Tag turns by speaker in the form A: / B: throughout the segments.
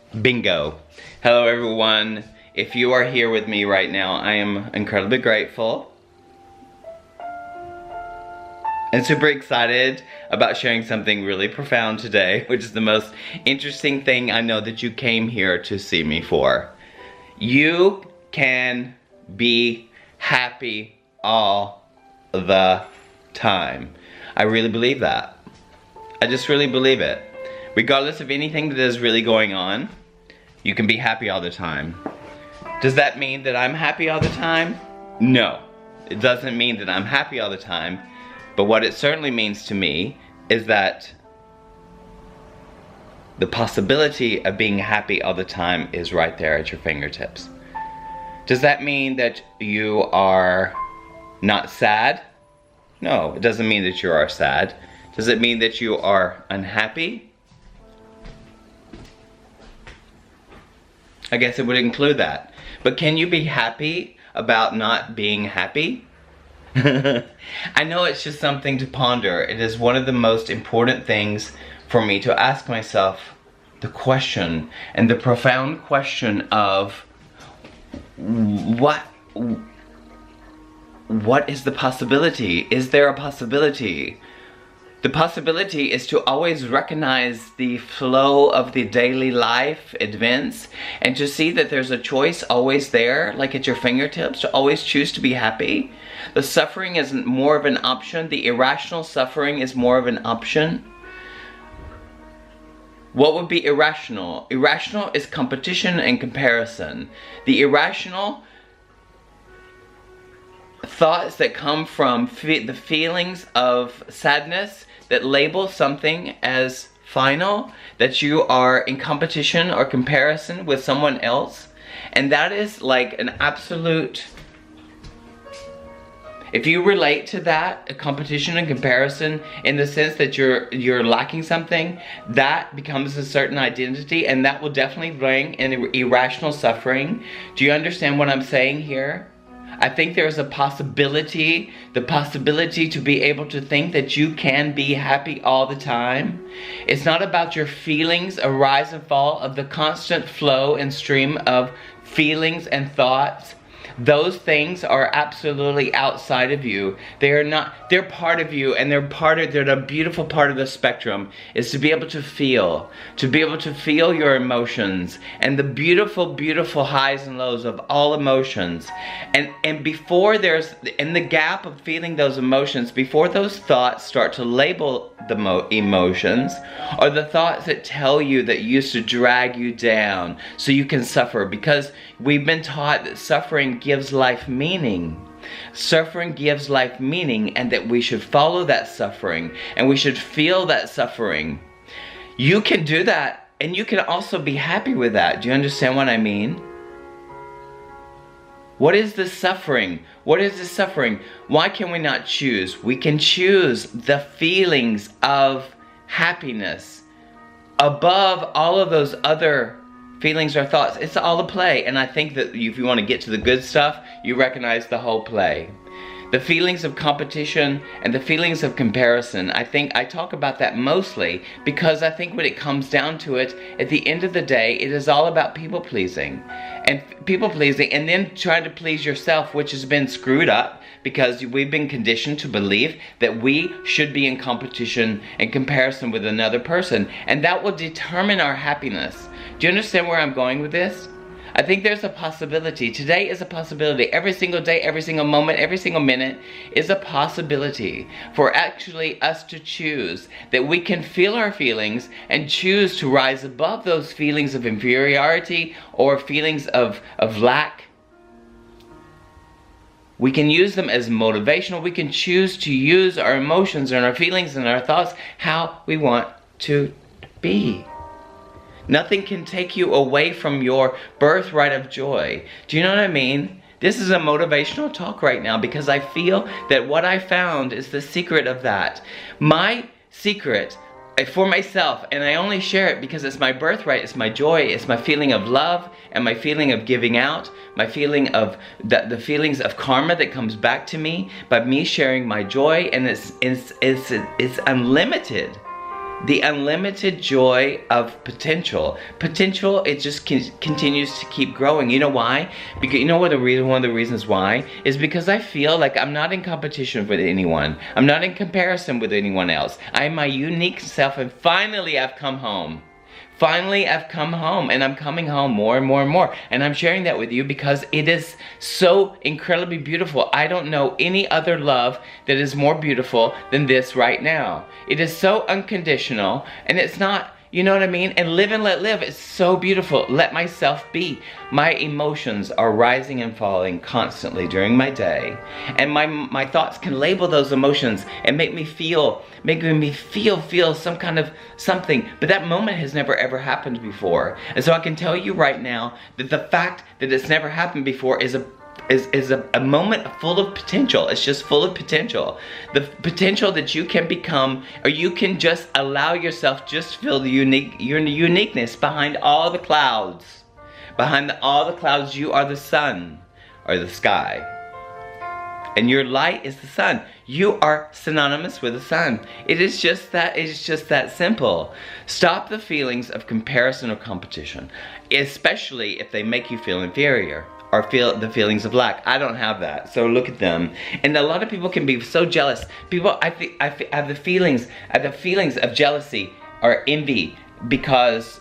A: Bingo. Hello everyone. If you are here with me right now, I am incredibly grateful and super excited about sharing something really profound today, which is the most interesting thing I know that you came here to see me for. You can be happy all the time. I really believe that. I just really believe it. Regardless of anything that is really going on, you can be happy all the time. Does that mean that I'm happy all the time? No. It doesn't mean that I'm happy all the time. But what it certainly means to me is that the possibility of being happy all the time is right there at your fingertips. Does that mean that you are not sad? No, it doesn't mean that you are sad. Does it mean that you are unhappy? I guess it would include that. But can you be happy about not being happy? I know it's just something to ponder. It is one of the most important things for me to ask myself the question, and the profound question of what is the possibility? Is there a possibility? The possibility is to always recognize the flow of the daily life events and to see that there's a choice always there, like at your fingertips, to always choose to be happy. The suffering is more of an option. The irrational suffering is more of an option. What would be irrational? Irrational is competition and comparison. The irrational thoughts that come from the feelings of sadness that label something as final, that you are in competition or comparison with someone else, and that is like an absolute, if you relate to that, a competition and comparison in the sense that you're lacking something, that becomes a certain identity, and that will definitely bring an irrational suffering. Do you understand what I'm saying here? I think there's a possibility, the possibility to be able to think that you can be happy all the time. It's not about your feelings, a rise and fall of the constant flow and stream of feelings and thoughts. Those things are absolutely outside of you. They are not, they're part of you, and they're the beautiful part of the spectrum is to be able to feel your emotions and the beautiful, beautiful highs and lows of all emotions. And before there's, in the gap of feeling those emotions, before those thoughts start to label the emotions, or the thoughts that tell you that used to drag you down so you can suffer, because we've been taught that suffering gives life meaning. Suffering gives life meaning, and that we should follow that suffering, and we should feel that suffering. You can do that, and you can also be happy with that. Do you understand what I mean? What is the suffering? What is the suffering? Why can we not choose? We can choose the feelings of happiness above all of those other feelings or thoughts. It's all a play, and I think that if you want to get to the good stuff, you recognize the whole play. The feelings of competition and the feelings of comparison, I think I talk about that mostly because I think when it comes down to it, at the end of the day, it is all about people pleasing. And then trying to please yourself, which has been screwed up because we've been conditioned to believe that we should be in competition and comparison with another person, and that will determine our happiness. Do you understand where I'm going with this? I think there's a possibility. Today is a possibility. Every single day, every single moment, every single minute is a possibility for actually us to choose, that we can feel our feelings and choose to rise above those feelings of inferiority or feelings of lack. We can use them as motivational. We can choose to use our emotions and our feelings and our thoughts how we want to be. Nothing can take you away from your birthright of joy. Do you know what I mean? This is a motivational talk right now because I feel that what I found is the secret of that. My secret for myself, and I only share it because it's my birthright, it's my joy, it's my feeling of love, and my feeling of giving out, my feeling of the feelings of karma that comes back to me by me sharing my joy, and it's unlimited. The unlimited joy of potential. Potential, it just continues to keep growing. You know why? Because you know what one of the reasons why is because I feel like I'm not in competition with anyone. I'm not in comparison with anyone else. I'm my unique self, and finally I've come home. Finally, I've come home, and I'm coming home more and more and more. And I'm sharing that with you because it is so incredibly beautiful. I don't know any other love that is more beautiful than this right now. It is so unconditional, and it's not, you know what I mean? And live and let live is so beautiful. Let myself be. My emotions are rising and falling constantly during my day. And my thoughts can label those emotions and make me feel some kind of something. But that moment has never ever happened before. And so I can tell you right now that the fact that it's never happened before is a moment full of potential. It's just full of potential. The potential that you can become, or you can just allow yourself just feel your uniqueness behind all the clouds. Behind all the clouds, you are the sun or the sky. And your light is the sun. You are synonymous with the sun. It's just that simple. Stop the feelings of comparison or competition, especially if they make you feel inferior or feel the feelings of lack. I don't have that, so look at them. And a lot of people can be so jealous. People, I have the feelings of jealousy or envy because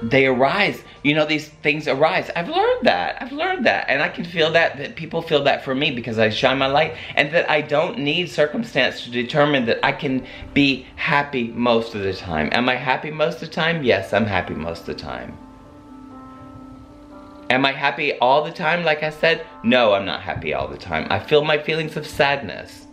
A: they arise. You know, these things arise. I've learned that. And I can feel that people feel that for me because I shine my light, and that I don't need circumstance to determine that I can be happy most of the time. Am I happy most of the time? Yes, I'm happy most of the time. Am I happy all the time, like I said? No, I'm not happy all the time. I feel my feelings of sadness.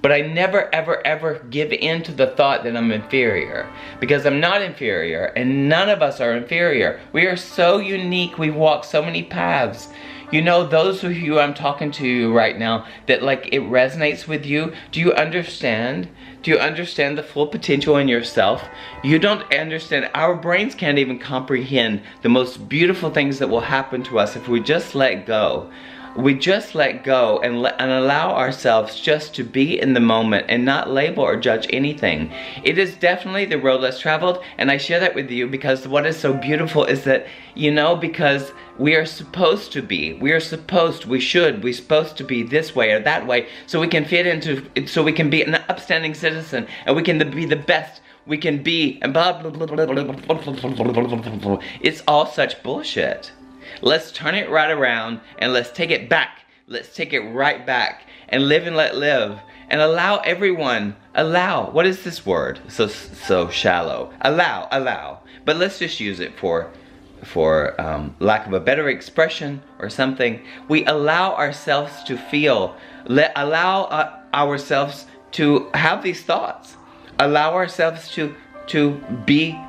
A: But I never, ever, ever give in to the thought that I'm inferior. Because I'm not inferior, and none of us are inferior. We are so unique, we walk so many paths. You know, those of you I'm talking to right now, that like it resonates with you, do you understand? Do you understand the full potential in yourself? You don't understand. Our brains can't even comprehend the most beautiful things that will happen to us if we just let go. We just let go and allow ourselves just to be in the moment and not label or judge anything. It is definitely the road less traveled, and I share that with you because what is so beautiful is that, you know, because we are supposed to be, we're supposed to be this way or that way, so we can fit into, so we can be an upstanding citizen, and we can be the best we can be, and blah, blah, blah, blah, blah, blah. It's all such bullshit. Let's turn it right around and let's take it back. Let's take it right back and live and let live and allow everyone, what is this word? So shallow. Allow. But let's just use it for lack of a better expression or something. We allow ourselves to feel, allow ourselves to have these thoughts. Allow ourselves to be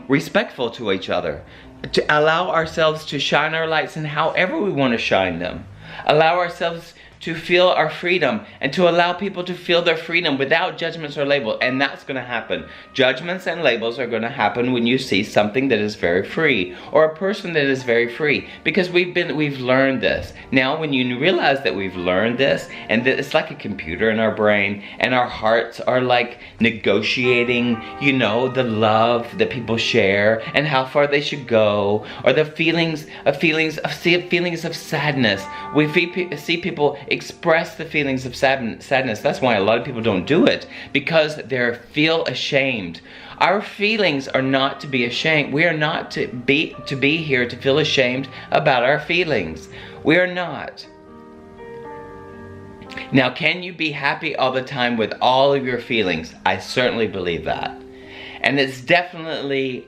A: respectful to each other. To allow ourselves to shine our lights in however we want to shine them. Allow ourselves to feel our freedom and to allow people to feel their freedom without judgments or labels. And that's going to happen. Judgments and labels are going to happen when you see something that is very free or a person that is very free, because we've learned this. Now when you realize that we've learned this and that it's like a computer in our brain and our hearts are like negotiating, you know, the love that people share and how far they should go, or the feelings of sadness. We see people express the feelings of sadness. That's why a lot of people don't do it, because they feel ashamed. Our feelings are not to be ashamed. We are not to be here to feel ashamed about our feelings. We are not. Now, can you be happy all the time with all of your feelings? I certainly believe that. And it's definitely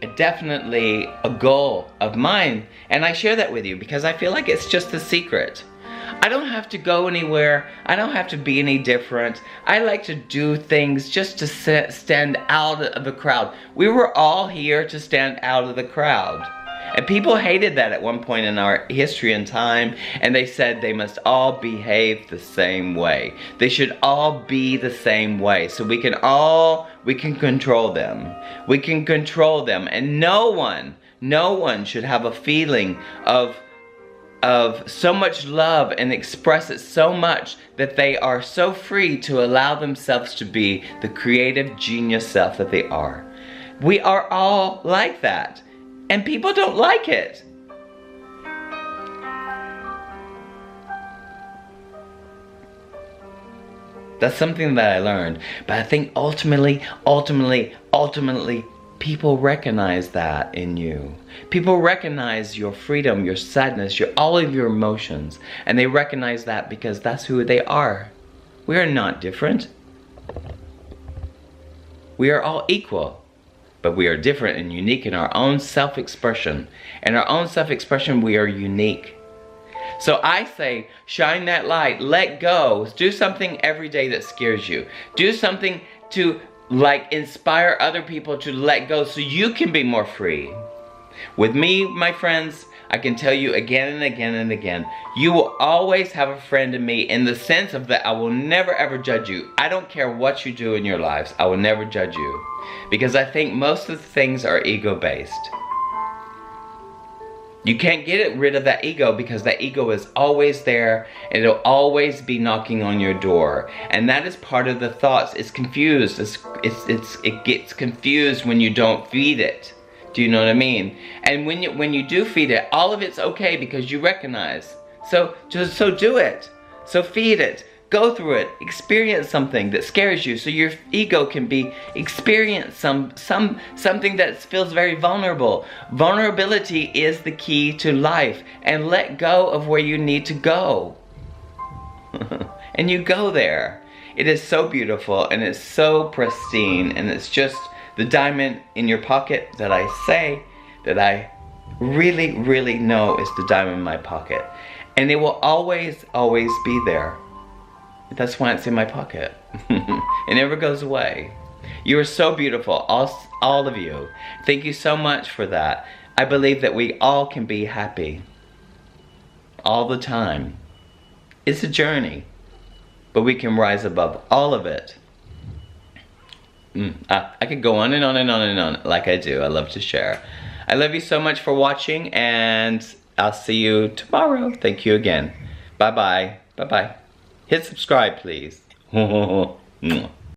A: a goal of mine. And I share that with you because I feel like it's just the secret. I don't have to go anywhere. I don't have to be any different. I like to do things just to stand out of the crowd. We were all here to stand out of the crowd. And people hated that at one point in our history and time, and they said they must all behave the same way. They should all be the same way, so we can control them. We can control them, and no one should have a feeling of of so much love and express it so much that they are so free to allow themselves to be the creative genius self that they are. We are all like that, and people don't like it. That's something that I learned, but I think ultimately, people recognize that in you. People recognize your freedom, your sadness, all of your emotions, and they recognize that because that's who they are. We are not different. We are all equal, but we are different and unique in our own self-expression. In our own self-expression, we are unique. So I say, shine that light, let go, do something every day that scares you. Do something to inspire other people to let go so you can be more free. With me, my friends, I can tell you again and again and again, you will always have a friend in me in the sense of that I will never ever judge you. I don't care what you do in your lives, I will never judge you. Because I think most of the things are ego-based. You can't get rid of that ego because that ego is always there and it'll always be knocking on your door. And that is part of the thoughts. It's confused. It gets confused when you don't feed it. Do you know what I mean? And when you do feed it, all of it's okay because you recognize. So do it. So feed it. Go through it. Experience something that scares you so your ego can experience something that feels very vulnerable. Vulnerability is the key to life, and let go of where you need to go. And you go there. It is so beautiful and it's so pristine, and it's just the diamond in your pocket that I say that I really, really know is the diamond in my pocket. And it will always, always be there. That's why it's in my pocket. It never goes away. You are so beautiful, all of you. Thank you so much for that. I believe that we all can be happy all the time. It's a journey, but we can rise above all of it. I could go on and on and on and on like I do. I love to share. I love you so much for watching, and I'll see you tomorrow. Thank you again. Bye-bye. Bye-bye. Hit subscribe, please.